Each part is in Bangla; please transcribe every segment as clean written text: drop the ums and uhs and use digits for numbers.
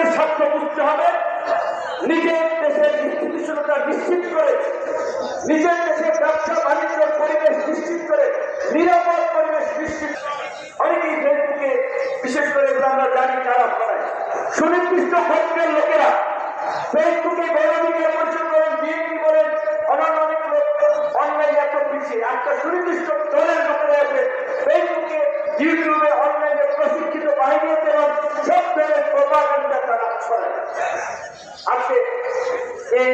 নিজের স্বার্থ বুঝতে হবে, নিজের দেশের স্থিতিশীলতা নিশ্চিত করে, নিজের দেশের ব্যবসা বাণিজ্য পরিবেশ নিশ্চিত করে, নিরাপদ পরিবেশ নিশ্চিত। অনেকেই ফেসবুকে বিশেষ করে আমরা জানি যারা করায় সুনির্দিষ্ট পক্ষের লোকেরা ফেসবুকে গণবিজ্ঞান পরিষদ করেন, বিএনপি বলেন, অন্যান্য অনেক লোক অনলাইনে এত পিছিয়ে একটা সুনির্দিষ্ট দলের লোকেরা আছে ফেসবুকে, ইউটিউবে, অনলাইনে প্রশিক্ষিত বাহিনী এবং সব ধরনের প্রপাগান্ডা তারা ছড়ায়। আজকে এই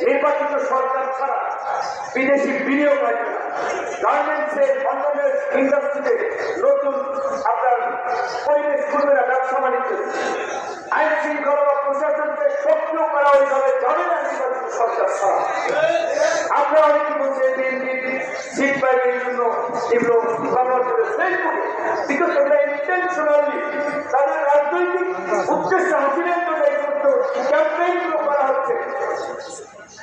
নির্বাচিত সরকার ছাড়া বিদেশি বিনিয়োগ আসবে না, গার্মেন্টসের অন্যান্য ইন্ডাস্ট্রিতে নতুন আপনার পরিবেশ করবে না, ব্যবসা বাণিজ্য, আইন শৃঙ্খলা বা প্রশাসনকে সক্রিয় করা ওইভাবে যাবে না নির্বাচিত সরকার ছাড়া। আমরা অনেকে বলছি সিট পাইবের জন্য এগুলো ব্যবহার করে ফেসবুকে, বিকজ আমরা ইন্টেনশনালি তাদের রাজনৈতিক উদ্দেশ্য হাসিলের জন্য এই সমস্ত ক্যাম্পেইনগুলো করা হচ্ছে।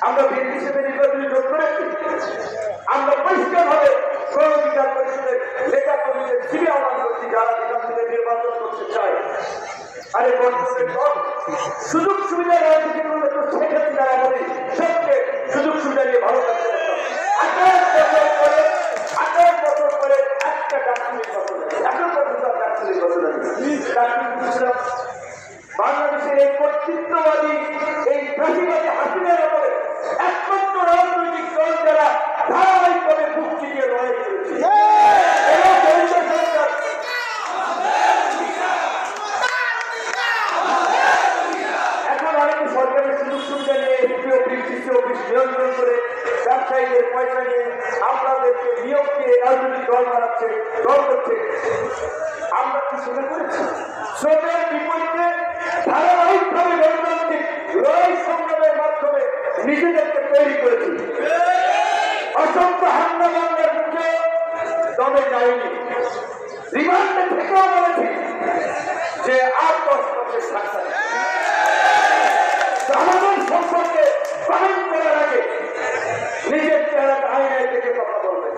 আমরা বিএনপি হিসেবে নির্বাচনী যোগ করেছি, আমরা পরিষ্কারভাবে গণবিজ্ঞান পরিষদের নেতা কর্মীদের ফিরে আহ্বান করছি যারা এখান থেকে নির্বাচন করতে চায়। আরে বর্তমানে সুযোগ সুবিধা রাজনীতি করলে তো সেক্ষেত্রে যারা বলি সবচেয়ে সুযোগ সুবিধা নিয়ে ভালো থাকতে 28 বছর পরে একটা ডাক্তারি বছর এখন পর্যন্ত ডাক্তারি বছর বাংলাদেশের এই কর্তৃত্ববাদী এই ফাঁসিবাদী হাসিনার আমলে একমাত্র রাজনৈতিক দল যারা ধারাবাহিকভাবে মুক্তি দিয়ে লড়াই করেছে। এখন অনেকে সরকারের সুযোগ সুবিধা নিয়ে এসপি অফিস, ডিসি অফিস নিয়ন্ত্রণ করে ব্যবসায়ীদের পয়সা নিয়ে আপনাদেরকে নিয়োগ দিয়ে রাজনৈতিক দল বানাচ্ছে, দল করছে। আমরা কি শুনে করেছি? শ্রমের বিপরীতে ধারাবাহিকভাবে গণতান্ত্রিক লড়াই সংগ্রামের মাধ্যমে নিজেদেরকে তৈরি করেছি। অসংখ্য হামলা মামলার মুখে দমে যায়নি, রিমান্ডে থেকেও বলেছি যে আর 10 বছর থাকতে আমাদের সম্পর্কে কমেন্ট করার আগে নিজের চেহারাটা আয়নায় থেকে কথা বলবে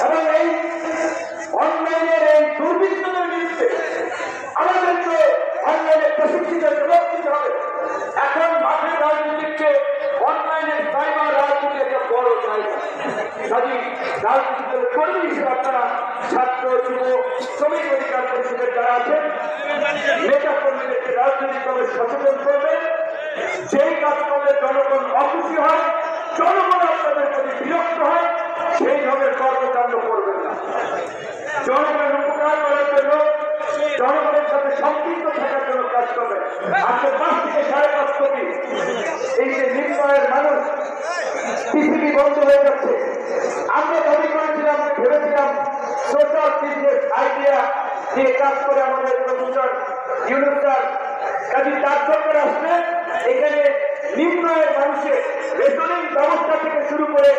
এবং এই অনলাইনের এই দুর্বৃত্তদের বিরুদ্ধে আমাদেরকে অনলাইনে প্রশিক্ষিত জবাব দিতে হবে। এখন মাঠের রাজনীতিকে অনলাইনের সাইবার রাজনীতি একটা বড় জায়গা। কাজে রাজনীতির কর্মী হিসেবে আপনারা ছাত্র, যুব, শ্রমিক অধিকার পরিষদের যারা আছেন নেতা কর্মীদেরকে রাজনৈতিকভাবে সচেতন করবেন। যেই কাজ করলে জনগণ অখুশি হয়, জনগণ আপনাদের প্রতি বিরক্ত হয়, সেই ধরনের কর্মকাণ্ড করবেন না। জনগণের উপকার করার জন্য, জনগণের সাথে সম্পৃক্ত থাকার জন্য কাজ করবেন। আজকে 5 থেকে 5.5 কোটি এই যে নির্ণয়ের মানুষ পৃথিবী বন্ধ হয়ে যাচ্ছে। আমরা দাবি করেছিলাম, ভেবেছিলাম সোশ্যাল বিজনেস আইডিয়া দিয়ে কাজ করে আমাদের প্রফেসর ইউনুস স্যার কাজী তার সরকার আসলে এখানে নিম্নয়ের মানুষের বেতনের ব্যবস্থা থেকে শুরু করে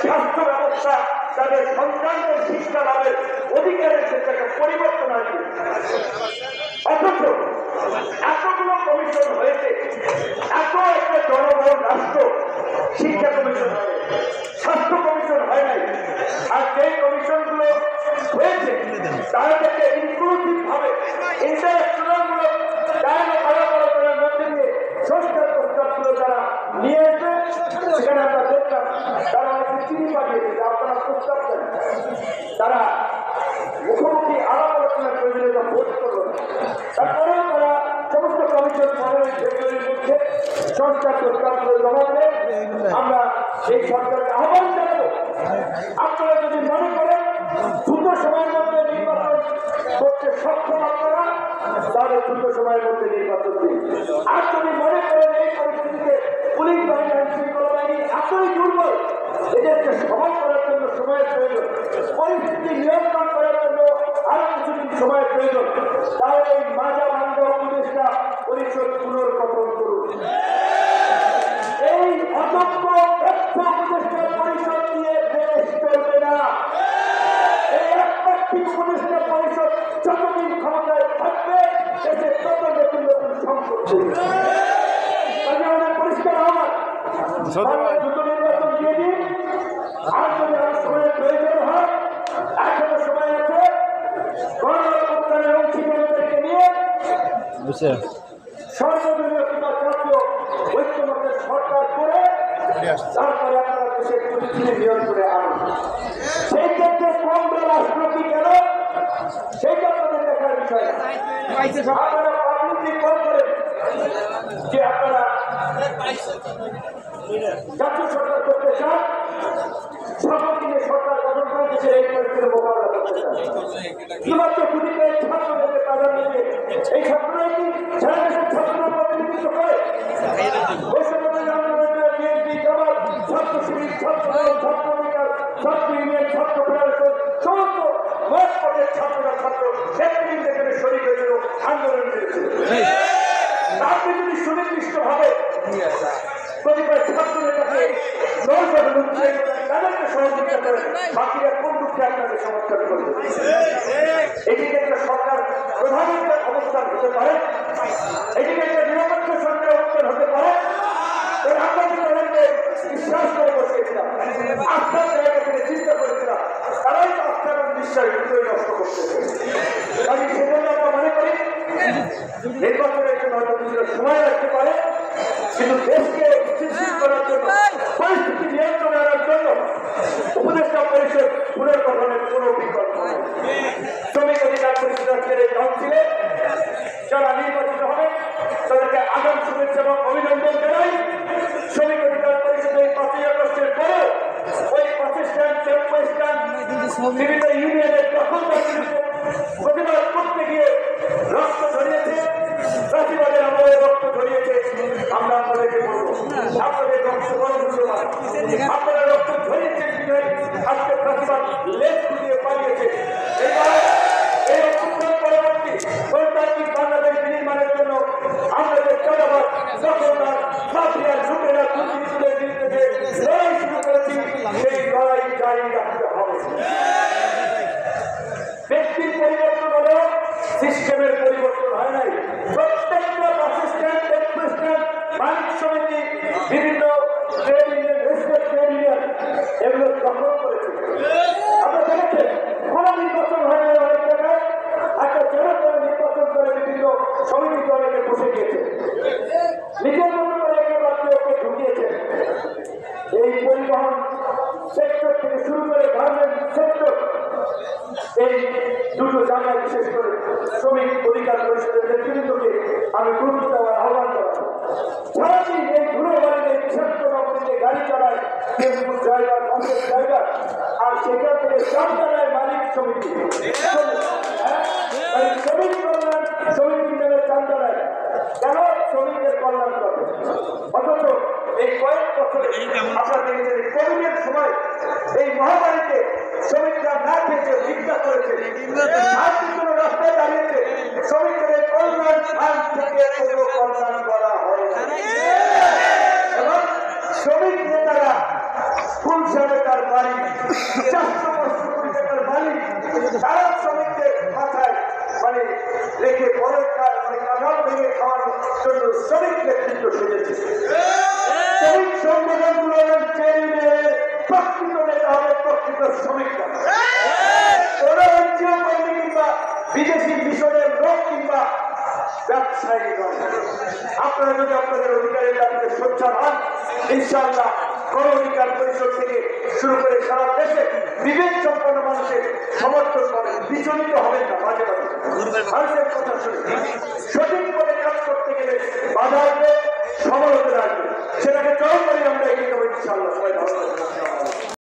স্বাস্থ্য ব্যবস্থা, তাদের সন্তানদের শিক্ষা লাভের অধিকারের ক্ষেত্রে একটা পরিবর্তন আসবে। অথচ এতগুলো কমিশন হয়েছে, এত একটা জনবল রাষ্ট্র, শিক্ষা কমিশন হয়, স্বাস্থ্য কমিশন হয় নাই। আর যে কমিশনগুলো হয়েছে তাদেরকে ইনক্লুসিভ ভাবে ইন্টারন্যাশনাল মূলক ডায়ালগ আলাপ-আলোচনার মধ্যে দিয়ে সংস্কার প্রস্তাবগুলো যারা নিয়ে এসে সেখানে আমরা দেখলাম তারা অনেকে চিঠি পাঠিয়েছে যে আপনারা প্রস্তাব দেন। তারা মুখোমুখি আলাপ-আলোচনার প্রয়োজনীয়তা বোধ করল না। তারপরেও তারা সমস্ত কমিশন ফেব্রুয়ারির মধ্যে সংস্কার প্রস্তাবগুলো জমা দেবে। আমরা এই সরকারকে আহ্বান জানাবো, আপনারা যদি মনে করেন দ্রুত সময়ের মধ্যে নির্বাচন করতে সক্ষম আপনারা, তাহলে দ্রুত সময়ের মধ্যে নির্বাচন দিন। আর যদি মনে করেন এই পরিস্থিতিতে পুলিশ বাহিনী, আইন শৃঙ্খলা বাহিনী এতই দুর্বল, এদেরকে সবল করার জন্য সময়ের প্রয়োজন, পরিস্থিতি নিয়ন্ত্রণ করার জন্য আরো কিছুদিন সময়ের প্রয়োজন, তাহলে এই মাজা ভাঙ্গা উপদেষ্টা পরিষদ পুনর্গঠন করুন। এই অযোগ্য তথ্য উপদেষ্টা পরিষদ দিয়ে দেশ চলবে না। এই একমাত্রিক উপদেষ্টা পরিষদ যতদিন ক্ষমতায় থাকবে দেশে তত নতুন নতুন সংকট চলবে। আমাদের পরিষ্কার আহ্বান, দ্রুত নির্বাচন দিয়ে দিন। আর যদি আর সময়ের প্রয়োজন হয়, এখনো সময় আছে, গণঅভ্যুত্থানের অংশীদারদেরকে নিয়ে সর্বদলীয় তারপরে আপনারা দেশের পরিস্থিতি নিয়ন্ত্রণে আনুন। সেই ক্ষেত্রে কোন রাষ্ট্র কি কেন সেইটা আপনাদের দেখার বিষয়। আপনারা পাবলিকলি কল করেন যে আপনারা জাতীয় সরকার করতে চান, সকলকে সরকার গঠন করে দেশের এই পরিস্থিতির মোকাবিলা করতে চান। শুধুমাত্র কুড়িকে ছাত্রদেরকে প্রাধান্য দিয়ে এই ছাত্ররা কি সারা দেশের ছাত্ররা প্রতিনিধিত্ব করে? বিএনপি, জামাত, ছাত্র শিবির, ছাত্রদল, ছাত্র অধিকার, ছাত্র ইউনিয়ন, ছাত্র ফেডারেশন সমস্ত মত পদের ছাত্ররা ছাত্র নেতৃবৃন্দ এখানে শরীর হয়েছিল, আন্দোলন করেছিল। আপনি যদি সুনির্দিষ্টভাবে প্রতিবার ছাত্র নেতাকে তাদেরকে সহযোগিতা করেন, বাকিরা কোন দুঃখে আপনাকে সমর্থন করবে? এদিকে একটা সরকার প্রধানমন্ত্রীর অবস্থান হতে পারে, এদিকে একটা নিরাপত্তা সরকার অবস্থান হতে পারে। আমরা তাদেরকে বিশ্বাস করে বসেছিলাম, আস্থার জায়গা থেকে চিন্তা করেছিলাম, তারাই তো আস্থা এবং বিশ্বাস দুটোই নষ্ট করতেছে। কাজে সেজন্য আমরা মনে করি নির্বাচনের জন্য হয়তো কিছুটা সময় লাগতে পারে, কিন্তু দেশকে স্থিতিশীল করার জন্য, পরিস্থিতি নিয়ন্ত্রণে আনার জন্য উপদেষ্টা পরিষদ পুনর্গঠনের কোনো বিকল্প নেই। শ্রমিক অধিকার পরিষদের এই কাউন্সিলে যারা নির্বাচিত হবে তাদেরকে আগাম শুভেচ্ছা এবং অভিনন্দন জানাই। শ্রমিক অধিকার পরিষদের 5ই আগস্টের পরে ওই প্রতিষ্ঠান, টেম্পো স্ট্যান্ড, বিভিন্ন ইউনিয়নের দখলদার বিরুদ্ধে প্রতিবাদ করতে গিয়ে রক্ত ধরিয়েছে, চাষিবাদের আমলে রক্ত ধরিয়েছে। আমরা আপনাদেরকে বলবো, আপনাদের রক্ত বড় মূল্যবান। আপনারা রক্ত ধরিয়েছেন বিজয়, আজকে চাষিবাদ লেজ দিয়ে পালিয়েছে। এই অভ্যুত্থান পরবর্তী গণতান্ত্রিক বাংলাদেশ বিনির্মাণের জন্য আমরা যে চাঁদাবাদ, দখলদার, মাফিয়া, লুটেরা, দুর্নীতিদের বিরুদ্ধে লড়াই শুরু করেছি, সেই লড়াই জারি রাখতে হবে। ব্যক্তির পরিবর্তন হলেও সিস্টেমের পরিবর্তন হয় নাই। প্রত্যেকটা বাস স্ট্যান্ড, টেম্পো স্ট্যান্ড, মালিক সমিতি, বিভিন্ন trade union, respect trade union এগুলো দখল করেছে। আপনারা দেখেছেন কোন নির্বাচন হয় না অনেক জায়গায়, একটা জনতা নির্বাচন করে বিভিন্ন সমিতিতে অনেকে বসে গিয়েছে, নিজের মতো করে একে বাচ্চাকে ঢুকিয়েছে। এই পরিবহন সেক্টর থেকে শুরু করে গার্মেন্ট সেক্টর, এই দুটো জায়গায় বিশেষ করে শ্রমিক অধিকার পরিষদের নেতৃত্বকে আমি গুরুত্ব দেওয়ার আহ্বান জানাবো। সারাদিন এই ধুলোবাড়ির এই বিষাক্ত নগরীতে গাড়ি চালায় ড্রাইভার, বাসের ড্রাইভার, আর সেখান থেকে চাপ চালায় মালিক সমিতি। শ্রমিক কল্যাণ সমিতির নামে চান্দা নেয়, কেন? শ্রমিকদের কল্যাণ করে। অথচ এই কয়েক বছরে আপনারা দেখেছেন কোভিডের সময় এই মহামারীতে শ্রমিকরা না খেতে ভিক্ষা করেছে, আর কোনো রাস্তায় দাঁড়িয়েছে, শ্রমিকদের কল্যাণ ফান্ড থেকে কোনো কল্যাণ করা হয় এবং শ্রমিক নেতারা ফুলসাবে তার মালিক, 400 কোটি টাকার মালিক, তারা শ্রমিকদের মাথায় মানে রেখে পরের কাঁঠাল ভেঙে খাওয়ানোর জন্য শ্রমিক নেতৃত্ব সেজেছে। শ্রমিক সংগঠনগুলো প্রকৃত নেতা হবে প্রকৃত শ্রমিকরা, ওরা এনজিও কর্মী কিংবা বিদেশি মিশনের লোক কিংবা ব্যবসায়ী নয়। আপনারা যদি আপনাদের অধিকারের দাবিতে সোচ্চার হন, ইনশাআল্লাহ গণ অধিকার পরিষদ থেকে শুরু করে সারা দেশে বিবেক সম্পন্ন মানুষের সমর্থন করেন, বিচলিত হবেন না। মাঝে মাঝে মানুষের কথা শুনে সঠিক পথে কাজ করতে গেলে বাধা